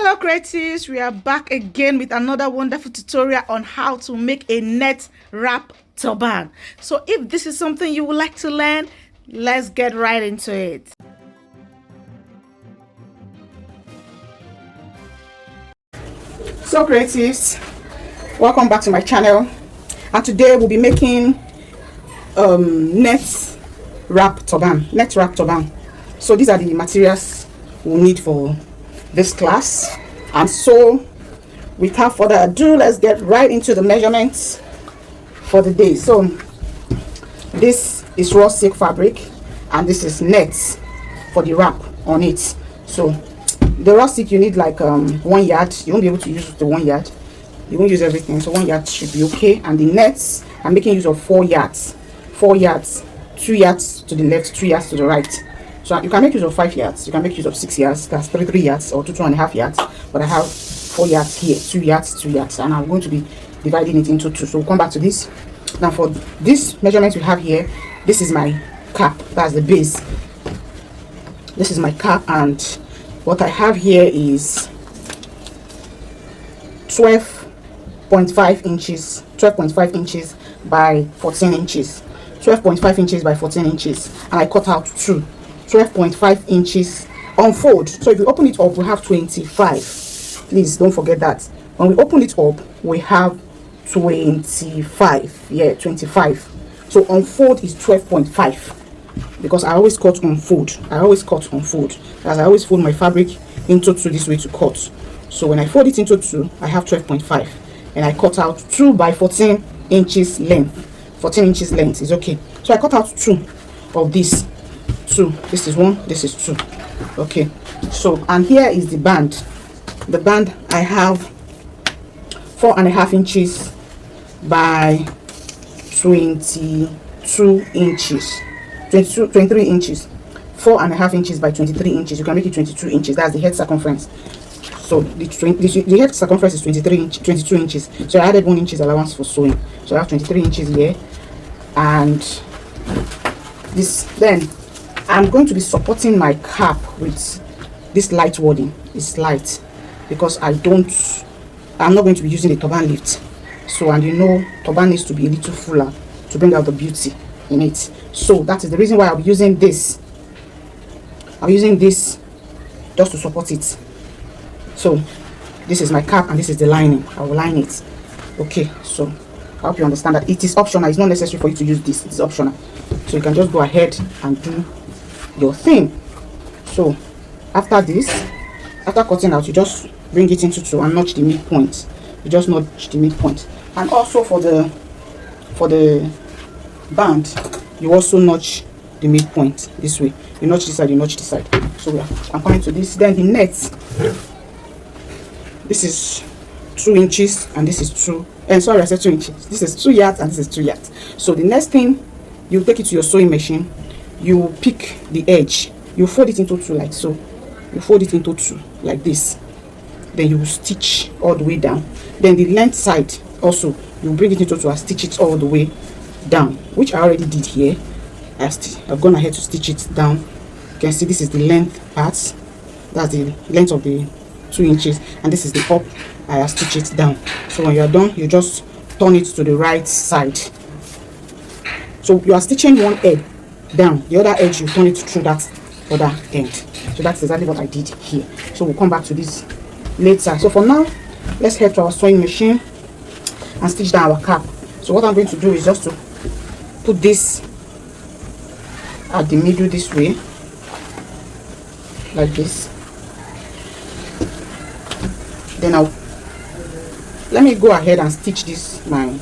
Hello creatives, we are back again with another wonderful tutorial on how to make a net wrap turban. So if this is something you would like to learn, let's get right into it. So creatives, welcome back to my channel, and today we'll be making net wrap turban. So these are the materials we'll need for this class, and so without further ado, let's get right into the measurements for the day. So this is raw silk fabric and this is net for the wrap on it. So the raw silk, you need like 1 yard. You won't be able to use the 1 yard, you won't use everything, so 1 yard should be okay. And the nets, I'm making use of 4 yards, 2 yards to the left, 3 yards to the right. So you can make use of 5 yards, you can make use of 6 yards, that's 3 yards, or 2.5 yards. But I have 4 yards here, 2 yards, and I'm going to be dividing it into 2. So we'll come back to this. Now for this measurement we have here, this is my cap, that's the base. This is my cap, and what I have here is 12.5 inches by 14 inches. 12.5 inches by 14 inches, and I cut out 12.5 inches on fold. So if you open it up, we have 25. Please don't forget that when we open it up we have 25. Yeah, 25. So on fold is 12.5, because I always cut on fold. As I always fold my fabric into 2 this way to cut. So when I fold it into 2, I have 12.5, and I cut out 2 by 14 inches length. 14 inches length is okay. So I cut out 2 of this. 2. This is 1. This is 2. Okay. So, and here is the band. The band I have 4.5 inches by 23 inches. 23 inches. 4.5 inches by 23 inches. You can make it 22 inches. That's the head circumference. So the head circumference is 22 inches. So I added 1 inch allowance for sewing. So I have 23 inches here. And this, then I'm going to be supporting my cap with this light wadding. It's light because I'm not going to be using the turban lift. So, and you know, turban needs to be a little fuller to bring out the beauty in it. So that is the reason why I'll be using this. I'm using this just to support it. So this is my cap and this is the lining. I will line it. Okay, so I hope you understand that it is optional. It's not necessary for you to use this. It's optional. So you can just go ahead and do your thing. So after this, after cutting out, you just bring it into 2 and notch the midpoint. You just notch the midpoint. And also for the band, you also notch the midpoint this way. You notch this side, you notch this side. So I'm coming to this. Then the net, this is 2 inches and this is 2. And sorry, I said 2 inches. This is 2 yards and this is 2 yards. So the next thing, you take it to your sewing machine. You pick the edge. You fold it into 2 like so. You fold it into 2 like this. Then you will stitch all the way down. Then the length side also, you bring it into 2 and stitch it all the way down, which I already did here. I've gone ahead to stitch it down. You can see this is the length part. That's the length of the 2 inches, and this is the up. I have stitched it down. So when you are done, you just turn it to the right side. So you are stitching one edge down, the other edge you turn it through that other end. So that's exactly what I did here. So we'll come back to this later. So for now, let's head to our sewing machine and stitch down our cap. So what I'm going to do is just to put this at the middle this way, like this. Then let me go ahead and stitch this my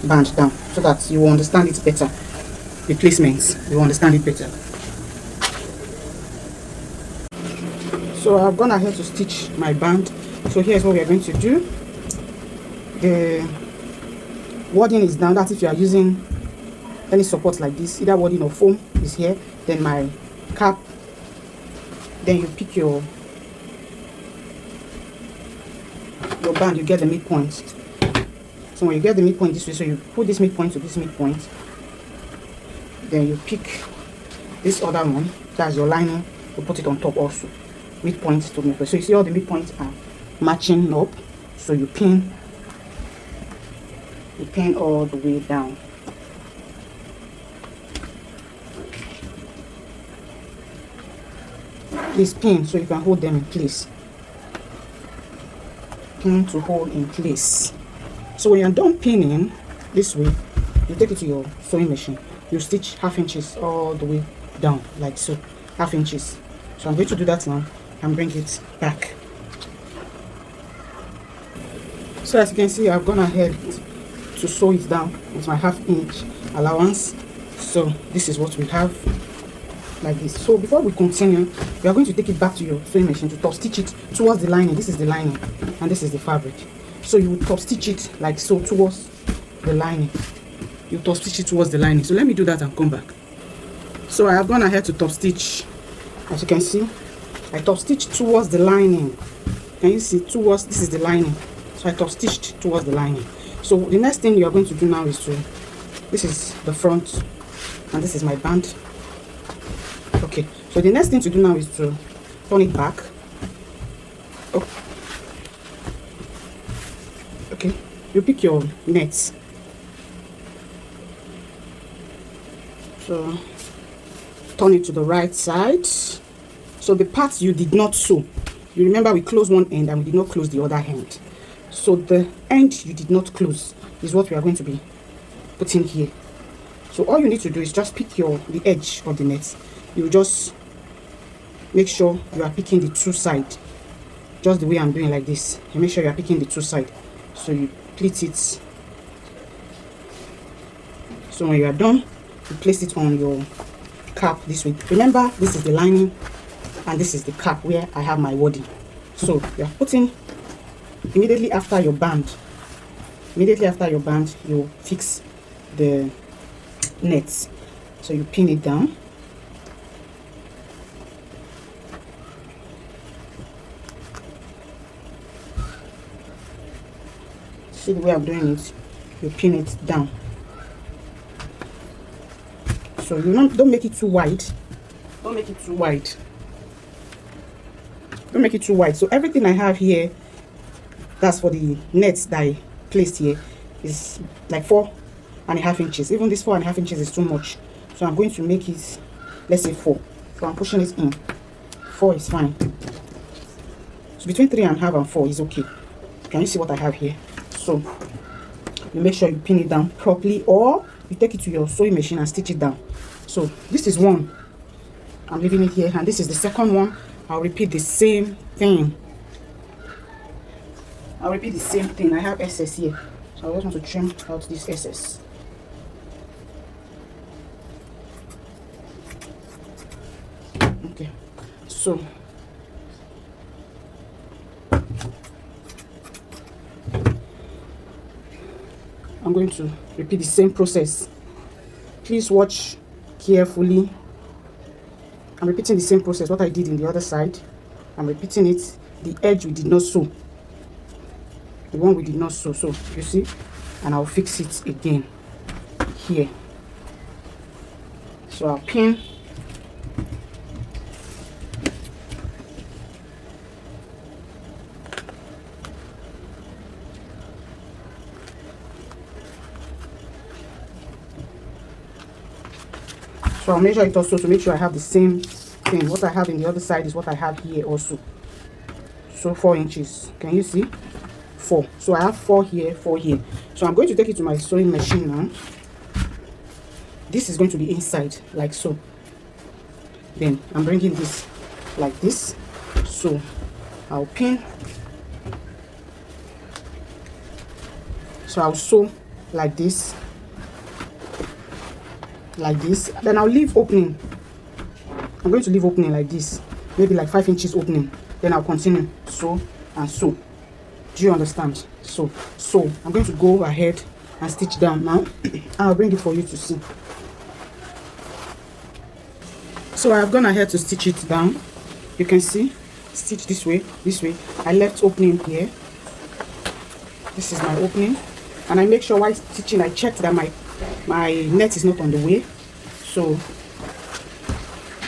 band down so that you will understand it better. The placements, you will understand it better. So I've gone ahead to stitch my band. So here's what we are going to do. The wadding is down. That's if you are using any support like this, either wadding or foam is here. Then my cap. Then you pick your band, you get the midpoint. So when you get the midpoint this way, so you put this midpoint to this midpoint, then you pick this other one, that's your lining, you put it on top also. midpoint to midpoint. So you see all the midpoints are matching up. So you pin all the way down. Please pin so you can hold them in place. Pin to hold in place. So when you're done pinning this way, you take it to your sewing machine. You stitch 1/2 inches all the way down, like so, 1/2 inches. So I'm going to do that now and bring it back. So as you can see, I've gone ahead to sew it down with my 1/2 inch allowance. So this is what we have, like this. So before we continue, we are going to take it back to your sewing machine to top stitch it towards the lining. This is the lining and this is the fabric. So you top stitch it like so towards the lining. You top stitch it towards the lining. So let me do that and come back. So I have gone ahead to top stitch. As you can see, I top stitched towards the lining. Can you see? Towards, this is the lining. So I top stitched towards the lining. So the next thing you are going to do now is to, this is the front and this is my band. Okay, so the next thing to do now is to turn it back. Oh. Okay, you pick your nets. So turn it to the right side. So the parts you did not sew, you remember we closed one end and we did not close the other end. So the end you did not close is what we are going to be putting here. So all you need to do is just pick the edge of the net. You just make sure you are picking the two sides, just the way I'm doing like this. You make sure you are picking the two sides. So you pleat it. So when you are done, you place it on your cap this way. Remember, this is the lining and this is the cap where I have my wording. So you are putting immediately after your band. Immediately after your band, you fix the nets. So you pin it down. See the way I'm doing it? You pin it down. So you don't make it too wide. Don't make it too wide. Don't make it too wide. So everything I have here, that's for the nets that I placed here, is like 4.5 inches. Even this 4.5 inches is too much. So I'm going to make it, let's say 4. So I'm pushing it in. 4 is fine. So between 3.5 and 4 is okay. Can you see what I have here? So you make sure you pin it down properly, or you take it to your sewing machine and stitch it down. So this is one, I'm leaving it here, and this is the second one. I'll repeat the same thing. I have excess here, so I just want to trim out this excess. Okay, so I'm going to repeat the same process. Please watch carefully. I'm repeating the same process, what I did in the other side. I'm repeating it. The edge we did not sew. The one we did not sew. So you see, and I'll fix it again here. So I'll pin. So I'll measure it also to make sure I have the same thing. What I have in the other side is what I have here also. So 4 inches. Can you see? 4. So I have 4 here, 4 here. So I'm going to take it to my sewing machine now. This is going to be inside, like so. Then I'm bringing this like this. So I'll pin. So I'll sew like this. Like this, then I'll leave opening. I'm going to leave opening like this, maybe like 5 inches opening. Then I'll continue sew and sew. Do you understand? So I'm going to go ahead and stitch down now. I'll bring it for you to see. So I have gone ahead to stitch it down. You can see, stitch this way, this way. I left opening here. This is my opening, and I make sure while stitching I check that my net is not on the way. So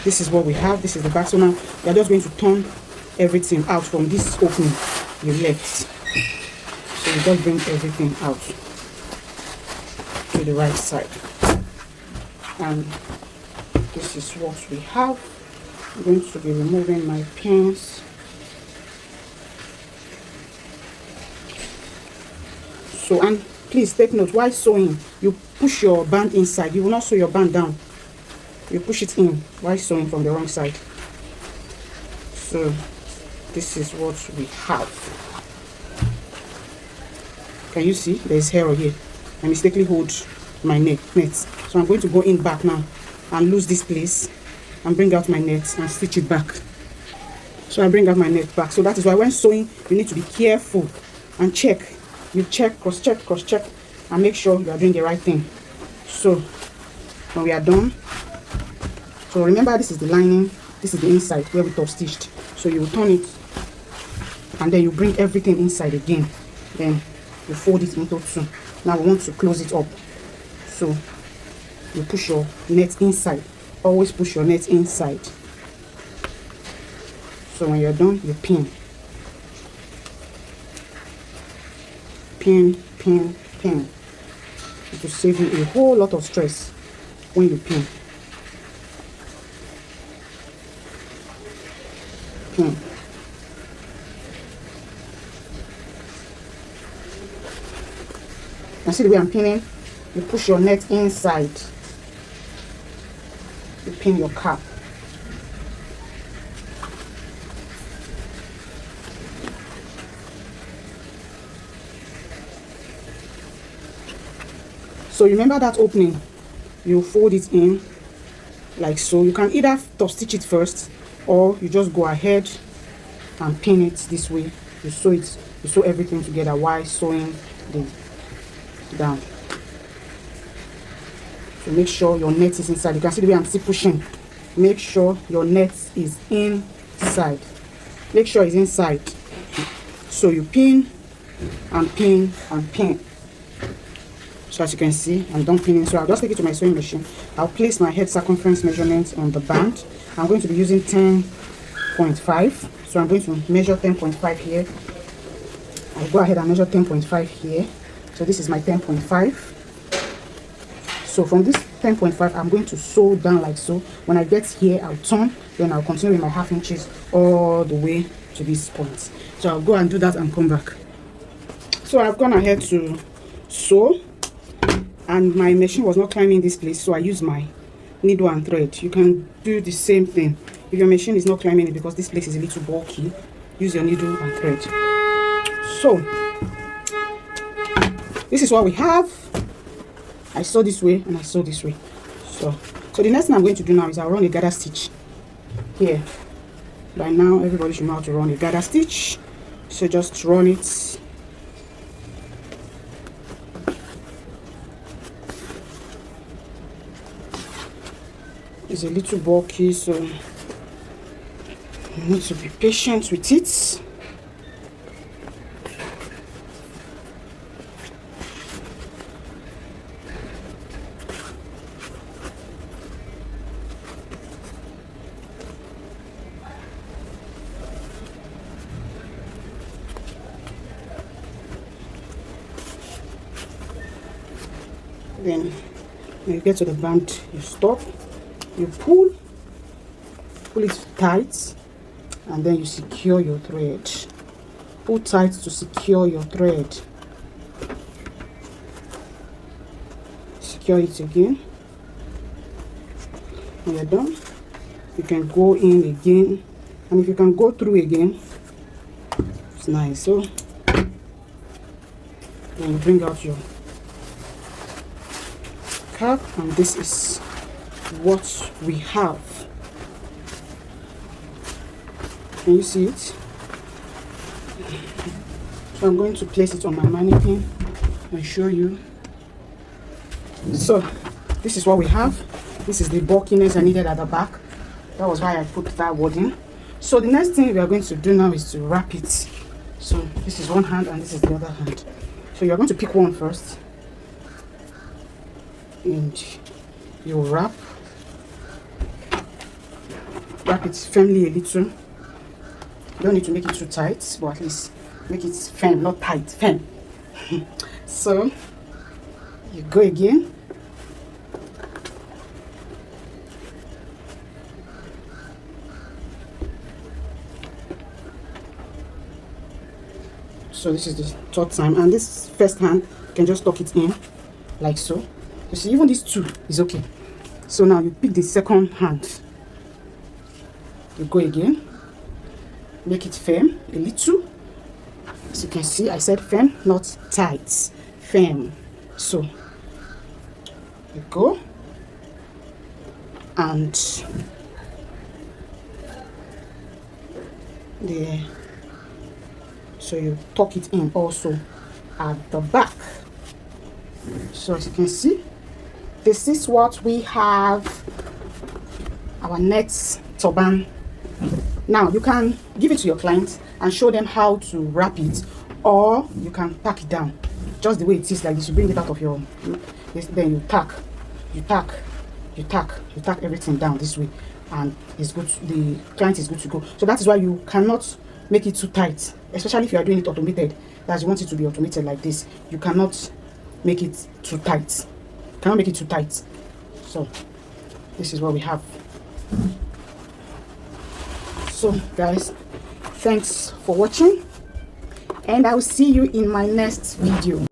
this is what we have. This is the back. So now we are just going to turn everything out from this opening you left. So you just bring everything out to the right side. And this is what we have. I'm going to be removing my pins. So, and please take note, while sewing, you push your band inside. You will not sew your band down. You push it in while sewing from the wrong side. So this is what we have. Can you see there's hair here? I mistakenly hold my net. So I'm going to go in back now and lose this place and bring out my net and stitch it back. So I bring out my net back. So that is why when sewing you need to be careful and check. You check, cross check, and make sure you are doing the right thing. So when we are done, so remember this is the lining, this is the inside where we top stitched. So you will turn it and then you bring everything inside again. Then you fold it into two. Now we want to close it up. So you push your net inside. Always push your net inside. So when you're done, you pin. Pin. It will save you a whole lot of stress when you pin. Pin. And see the way I'm pinning? You push your net inside. You pin your cap. So remember that opening, you fold it in like so. You can either top stitch it first, or you just go ahead and pin it this way. You sew everything together while sewing the down. So make sure your net is inside. You can see the way I'm still pushing. Make sure your net is inside. Make sure it's inside. So you pin and pin and pin. So as you can see, I'm done pinning. So I'll just take it to my sewing machine. I'll place my head circumference measurement on the band. I'm going to be using 10.5. So I'm going to measure 10.5 here. I'll go ahead and measure 10.5 here. So this is my 10.5. So from this 10.5, I'm going to sew down like so. When I get here, I'll turn. Then I'll continue with my half inches all the way to this point. So I'll go and do that and come back. So I've gone ahead to sew. And my machine was not climbing this place, so I use my needle and thread. You can do the same thing. If your machine is not climbing it because this place is a little bulky, use your needle and thread. So this is what we have. I sew this way and I sew this way. So the next thing I'm going to do now is I'll run a gather stitch here. By now everybody should know how to run a gather stitch. So just run it. It's a little bulky, so you need to be patient with it. Then when you get to the band, you stop. You pull it tight, and then you secure your thread. Pull tight to secure your thread. Secure it again. When you're done, you can go in again, and if you can go through again, it's nice. So then you bring out your cap, and this is what we have. Can you see it? So I'm going to place it on my mannequin and show you. So this is what we have. This is the bulkiness I needed at the back. That was why I put that wording. So the next thing we are going to do now is to wrap it. So this is one hand and this is the other hand. So you're going to pick one first, and you wrap it firmly a little. You don't need to make it too tight, but at least make it firm, not tight, firm. So you go again. So this is the third time, and this first hand you can just tuck it in like so. You see, even this two is okay. So now you pick the second hand. You go again, make it firm a little. As you can see, I said firm, not tight, firm. So you go and there. So you tuck it in also at the back. So as you can see, this is what we have, our net turban. Now you can give it to your clients and show them how to wrap it, or you can pack it down just the way it is, like this. You bring it out of your, then you tack everything down this way, and it's good. The client is good to go. So that is why you cannot make it too tight, especially if you are doing it automated. That you want it to be automated like this. You cannot make it too tight. You cannot make it too tight. So this is what we have. So guys, thanks for watching, and I will see you in my next video.